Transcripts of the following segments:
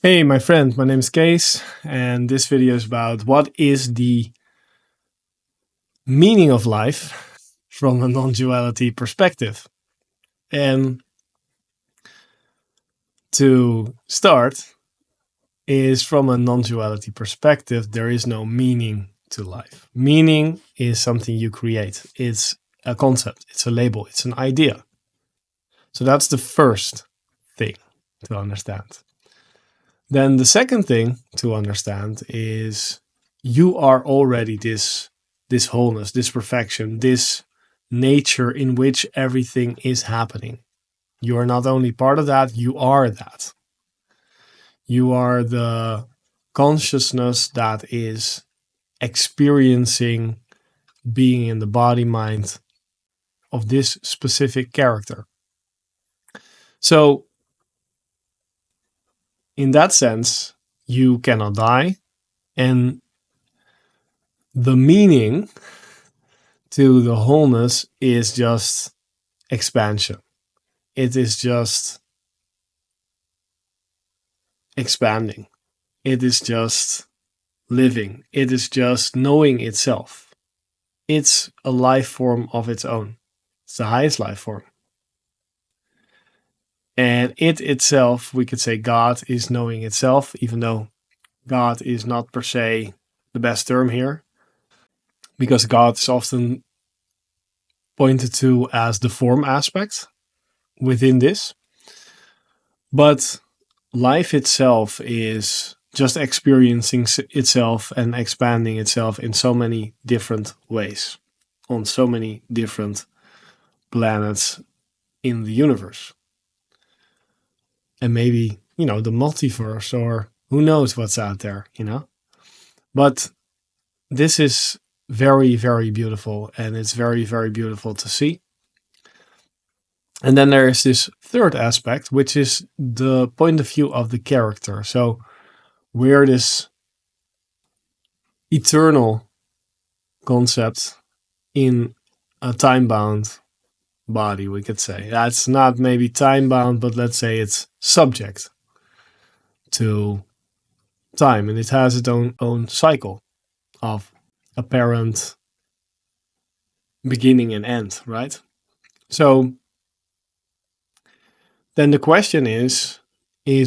Hey, my friend, my name is Kees, and this video is about what is the meaning of life from a non-duality perspective. And to start is from a non-duality perspective, there is no meaning to life. Meaning is something you create. It's a concept, it's a label, it's an idea. So that's the first thing to understand. Then the second thing to understand is you are already this wholeness, this perfection, this nature in which everything is happening. You are not only part of that, you are that. You are the consciousness that is experiencing being in the body mind of this specific character. So in that sense, you cannot die, and the meaning to the wholeness is just expansion. It is just expanding. It is just living. It is just knowing itself. It's a life form of its own. It's the highest life form. And it itself, we could say God is knowing itself, even though God is not per se the best term here, because God is often pointed to as the form aspect within this. But life itself is just experiencing itself and expanding itself in so many different ways, on so many different planets in the universe. And maybe, the multiverse, or who knows what's out there, But this is very, very beautiful, and it's very, very beautiful to see. And then there is this third aspect, which is the point of view of the character. So we're this eternal concept in a time-bound body, we could say. That's not maybe time-bound, but let's say it's subject to time, and it has its own cycle of apparent beginning and end, right? So then the question is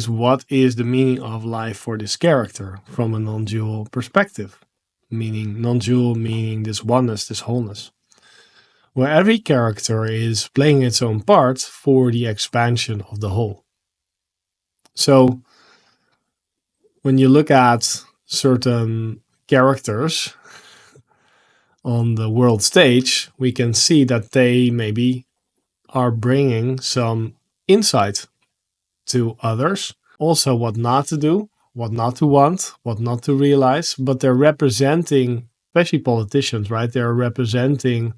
what is the meaning of life for this character from a non-dual perspective? Meaning non-dual, meaning this oneness, this wholeness. Where every character is playing its own part for the expansion of the whole. So when you look at certain characters on the world stage, we can see that they maybe are bringing some insight to others. Also what not to do, what not to want, what not to realize, but they're representing, especially politicians, right? They're representing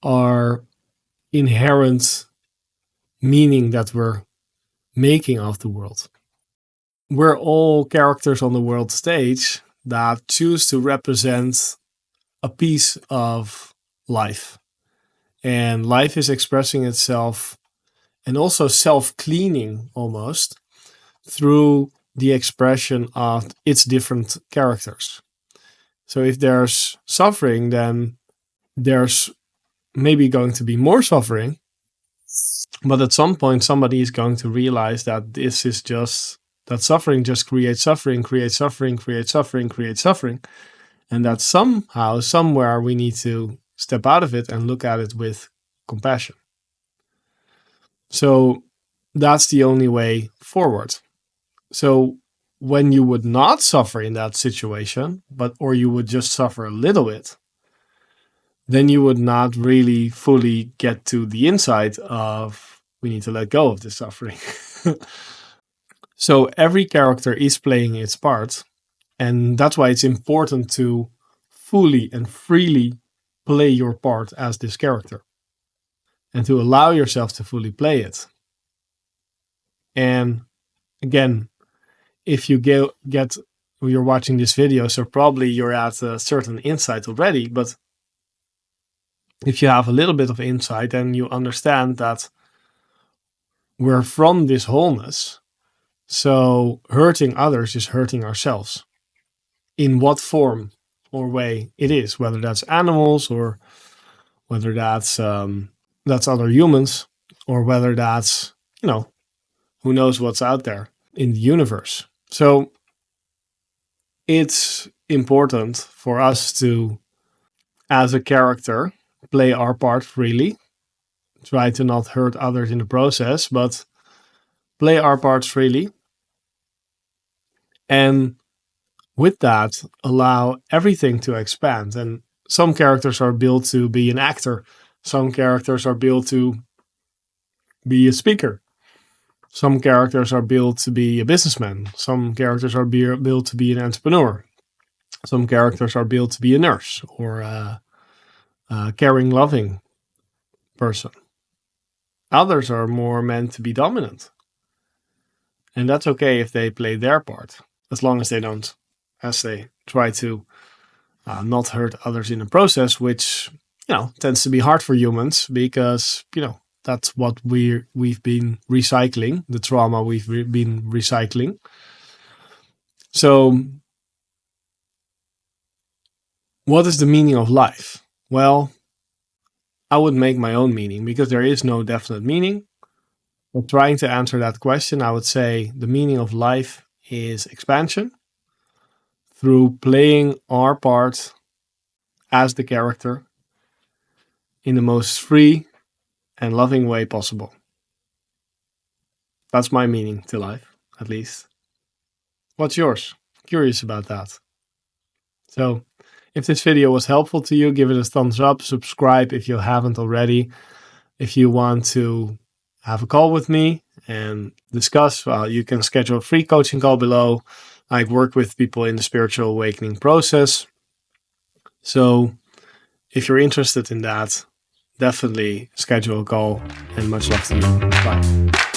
our inherent meaning that we're making of the world. We're all characters on the world stage that choose to represent a piece of life. And life is expressing itself and also self-cleaning almost through the expression of its different characters. So if there's suffering, then there's maybe going to be more suffering, but at some point somebody is going to realize that this is just, that suffering just creates suffering, creates suffering, creates suffering, creates suffering, and that somehow, somewhere we need to step out of it and look at it with compassion. So that's the only way forward. So when you would not suffer in that situation, or you would just suffer a little bit, then you would not really fully get to the insight of we need to let go of this suffering. So every character is playing its part, and that's why it's important to fully and freely play your part as this character and to allow yourself to fully play it. And again, if you you're watching this video, so probably you're at a certain insight already, but if you have a little bit of insight, then you understand that we're from this wholeness, So hurting others is hurting ourselves. In what form or way it is, whether that's animals or whether that's other humans, or whether that's, who knows what's out there in the universe. So it's important for us to, as a character, play our part freely, try to not hurt others in the process, but play our parts freely. And with that, allow everything to expand. And some characters are built to be an actor. Some characters are built to be a speaker. Some characters are built to be a businessman. Some characters are built to be an entrepreneur. Some characters are built to be a nurse or a caring, loving person. Others are more meant to be dominant. And that's okay if they play their part, as long as they don't, as they try to not hurt others in the process, which, tends to be hard for humans because, that's what we've been recycling, the trauma we've been recycling. So what is the meaning of life? Well, I would make my own meaning because there is no definite meaning. But trying to answer that question, I would say the meaning of life is expansion through playing our part as the character in the most free and loving way possible. That's my meaning to life, at least. What's yours? Curious about that. So, if this video was helpful to you, give it a thumbs up, subscribe if you haven't already. If you want to have a call with me and discuss, you can schedule a free coaching call below. I work with people in the spiritual awakening process. So if you're interested in that, definitely schedule a call, and much love to you. Bye.